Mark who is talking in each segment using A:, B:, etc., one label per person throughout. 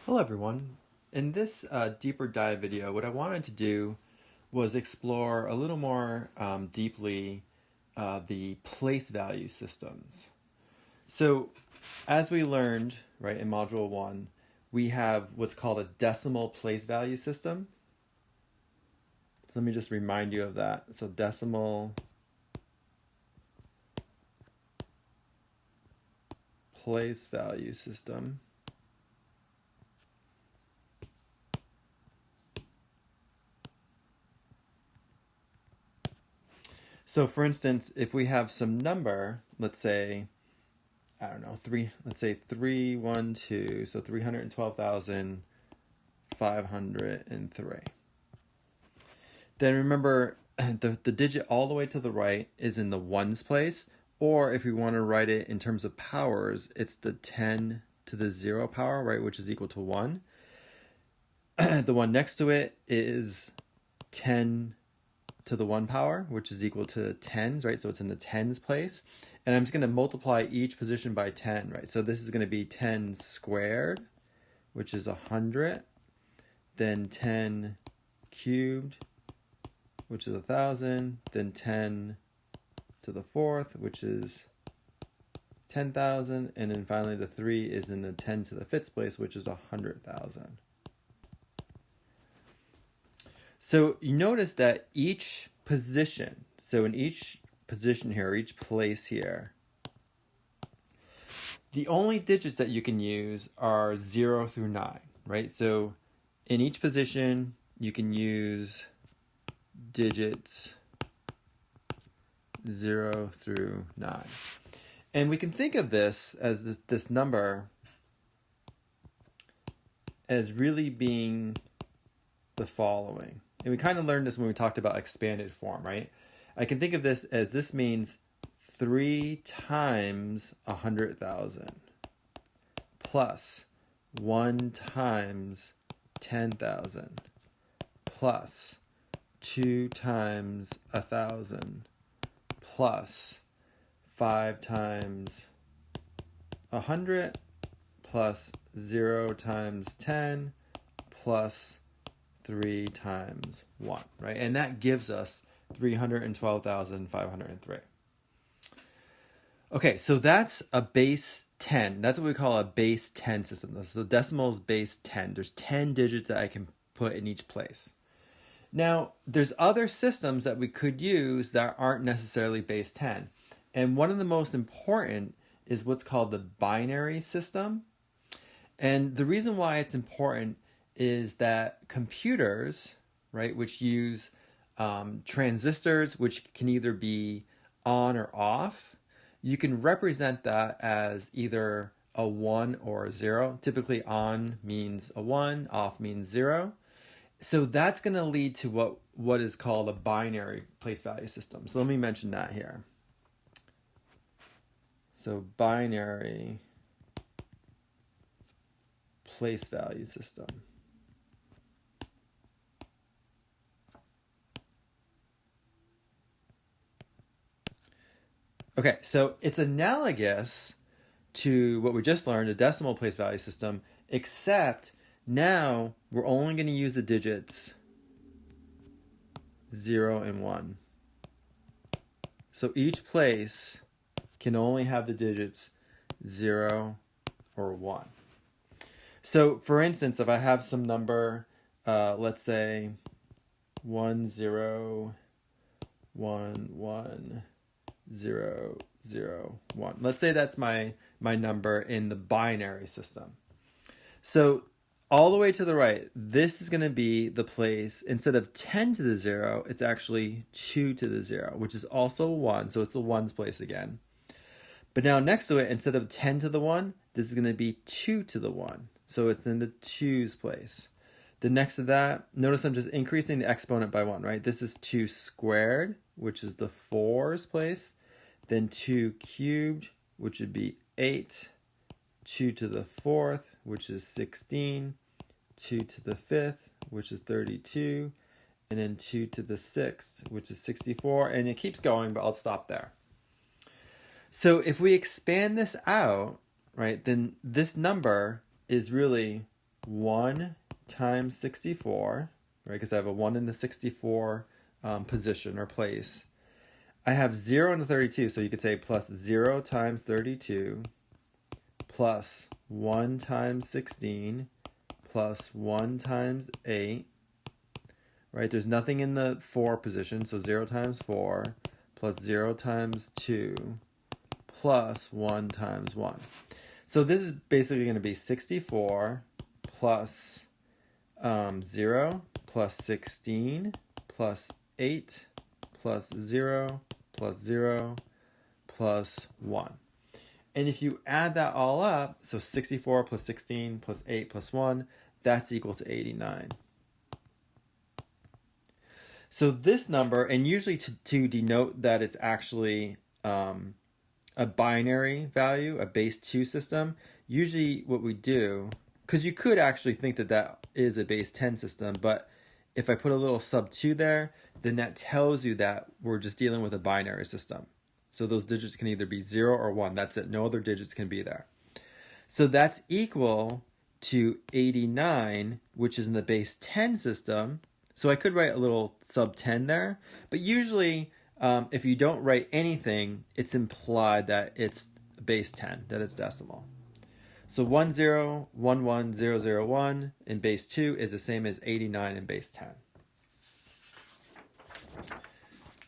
A: Hello everyone. In this deeper dive video, what I wanted to do was explore a little more deeply the place value systems. So as we learned, right, in Module 1, we have what's called a decimal place value system. So let me just remind you of that. So decimal place value system. So for instance, if we have some number, let's say, I don't know, let's say 312, so 312,503. Then remember the digit all the way to the right is in the ones place, or if you want to write it in terms of powers, it's the 10 to the 0 power, right, which is equal to 1. The one next to it is 10 to the 1 power, which is equal to tens, right? So it's in the tens place. And I'm just going to multiply each position by 10, right? So this is going to be 10 squared, which is 100. Then 10 cubed, which is 1,000. Then 10 to the 4th, which is 10,000. And then finally the 3 is in the 10 to the 5th place, which is 100,000. So you notice that each position, so in each position here, each place here, the only digits that you can use are 0 through 9, right? So in each position, you can use digits 0 through 9. And we can think of this as this number as really being the following. And we kind of learned this when we talked about expanded form, right? I can think of this as this means 3 times 100,000 plus 1 times 10,000 plus 2 times 1,000 plus 5 times 100 plus 0 times 10 plus 3 times 1, right? And that gives us 312,503. Okay, so that's a base 10. That's what we call a base 10 system. So decimal is base 10. There's 10 digits that I can put in each place. Now, there's other systems that we could use that aren't necessarily base 10. And one of the most important is what's called the binary system. And the reason why it's important is that computers, right, which use transistors, which can either be on or off, you can represent that as either a 1 or a 0. Typically on means a 1, off means 0. So that's going to lead to what is called a binary place value system. So let me mention that here. So binary place value system. Okay, so it's analogous to what we just learned, a decimal place value system, except now we're only going to use the digits 0 and 1. So each place can only have the digits 0 or 1. So for instance, if I have some number, let's say 1011 0, 0, 1. Let's say that's my number in the binary system. So all the way to the right, this is going to be the place, instead of 10 to the 0, it's actually 2 to the 0, which is also 1, so it's the ones place again. But now next to it, instead of 10 to the 1, this is going to be 2 to the 1, so it's in the 2's place. Then next to that, notice I'm just increasing the exponent by 1, right? This is 2 squared, which is the 4's place. Then 2 cubed, which would be 8. 2 to the 4th, which is 16. 2 to the 5th, which is 32. And then 2 to the 6th, which is 64. And it keeps going, but I'll stop there. So if we expand this out, right, then this number is really 1 times 64, right? Because I have a 1 in the 64 position or place. I have 0 in the 32, so you could say plus 0 times 32 plus 1 times 16 plus 1 times 8, right? There's nothing in the 4 position, so 0 times 4 plus 0 times 2 plus 1 times 1. So this is basically going to be 64 plus 0 plus 16 plus 8 plus 0 plus 0 plus 1. And if you add that all up, so 64 plus 16 plus 8 plus 1, that's equal to 89. So this number, and usually to denote that it's actually a binary value, a base 2 system, usually what we do, because you could actually think that that is a base 10 system, but if I put a little sub 2 there, then that tells you that we're just dealing with a binary system. So those digits can either be 0 or 1. That's it. No other digits can be there. So that's equal to 89, which is in the base 10 system. So I could write a little sub 10 there. But usually, if you don't write anything, it's implied that it's base 10, that it's decimal. So 10110001 in base 2 is the same as 89 in base 10.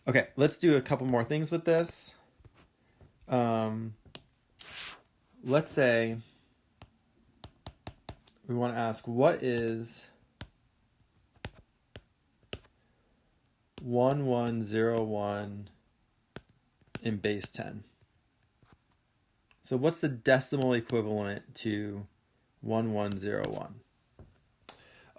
A: Okay, let's do a couple more things with this. Let's say we want to ask, what is 1101 in base 10? So what's the decimal equivalent to 1101?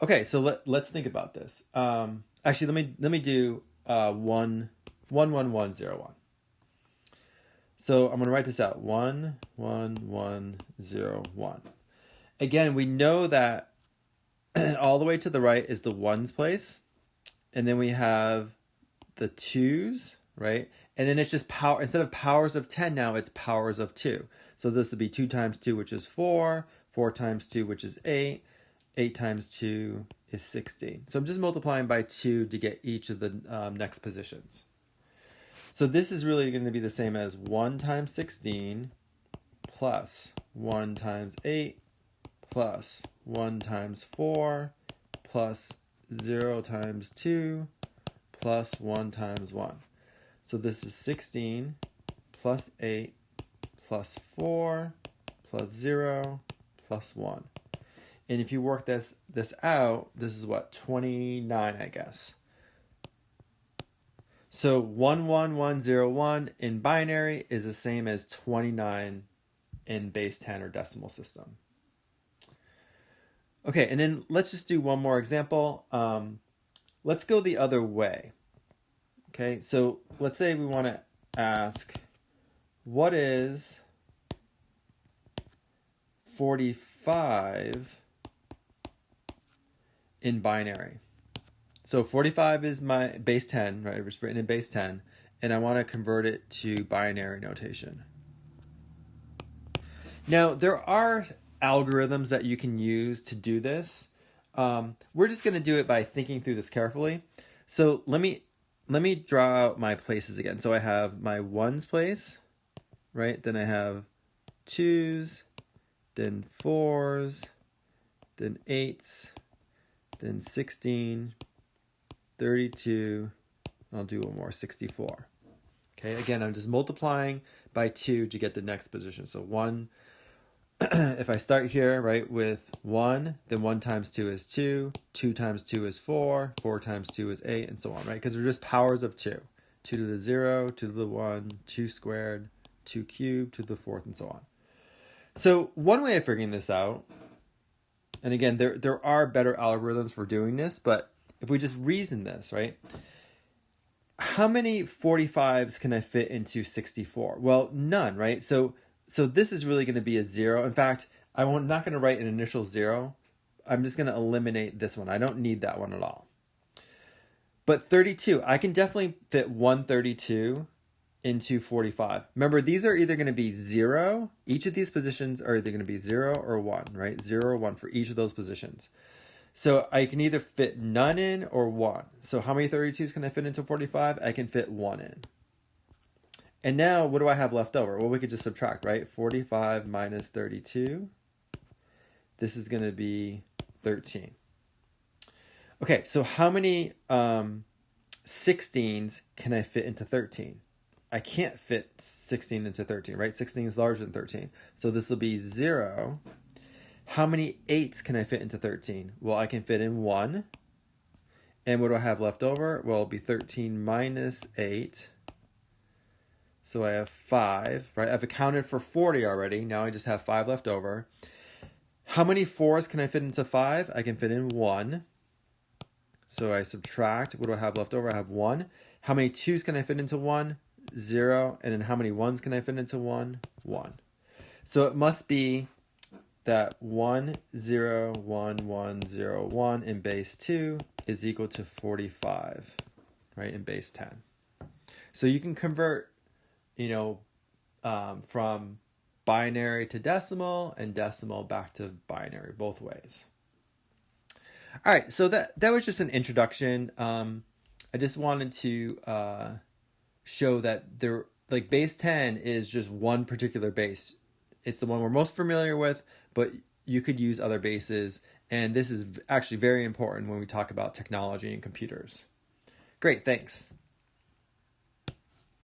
A: Okay, so let's think about this. Actually, let me do 11101. So I'm going to write this out. 11101. Again, we know that all the way to the right is the ones place, and then we have the twos, right? And then it's just power, instead of powers of 10 now, it's powers of 2. So this would be 2 times 2, which is 4, 4 times 2, which is 8, 8 times 2 is 16. So I'm just multiplying by 2 to get each of the next positions. So this is really going to be the same as 1 times 16 plus 1 times 8 plus 1 times 4 plus 0 times 2 plus 1 times 1. So this is 16 plus 8 plus 4 plus 0 plus 1. And if you work this out, this is what, 29, I guess. So 11101 in binary is the same as 29 in base 10 or decimal system. Okay, and then let's just do one more example. Let's go the other way. Okay, so let's say we want to ask, what is 45 in binary? So 45 is my base 10, right? It's written in base 10, and I want to convert it to binary notation. Now, there are algorithms that you can use to do this. We're just going to do it by thinking through this carefully. So let me draw out my places again. So I have my ones place, right? Then I have twos, then fours, then eights, then 16, 32, I'll do one more, 64. Okay, again, I'm just multiplying by 2 to get the next position. So 1, if I start here, right, with 1, then 1 times 2 is 2, 2 times 2 is 4, 4 times 2 is 8, and so on, right? Because they're just powers of 2. 2 to the 0, 2 to the 1, 2 squared, 2 cubed, 2 to the 4th, and so on. So one way of figuring this out, and again, there are better algorithms for doing this, but if we just reason this, right? How many 45s can I fit into 64? Well, none, right? So this is really going to be a 0. In fact, I'm not going to write an initial 0. I'm just going to eliminate this one. I don't need that one at all. But 32, I can definitely fit 132 into 45. Remember, these are either going to be 0. Each of these positions are either going to be 0 or 1, right? 0 or 1 for each of those positions. So I can either fit none in or 1. So how many 32s can I fit into 45? I can fit 1 in. And now what do I have left over? Well, we could just subtract, right? 45 minus 32. This is going to be 13. Okay, so how many 16s can I fit into 13? I can't fit 16 into 13, right? 16 is larger than 13. So this will be 0. How many 8s can I fit into 13? Well, I can fit in 1. And what do I have left over? Well, it'll be 13 minus 8. So I have 5, right? I've accounted for 40 already. Now I just have 5 left over. How many 4s can I fit into 5? I can fit in 1. So I subtract. What do I have left over? I have 1. How many 2s can I fit into 1? 0. And then how many 1s can I fit into 1? 1. So it must be that 1, 0, 1, 1, 0, 1 in base 2 is equal to 45, right, in base 10. So you can convert, from binary to decimal and decimal back to binary, both ways. All right, so that was just an introduction. I just wanted to show that base 10 is just one particular base. It's the one we're most familiar with, but you could use other bases. And this is actually very important when we talk about technology and computers. Great, thanks.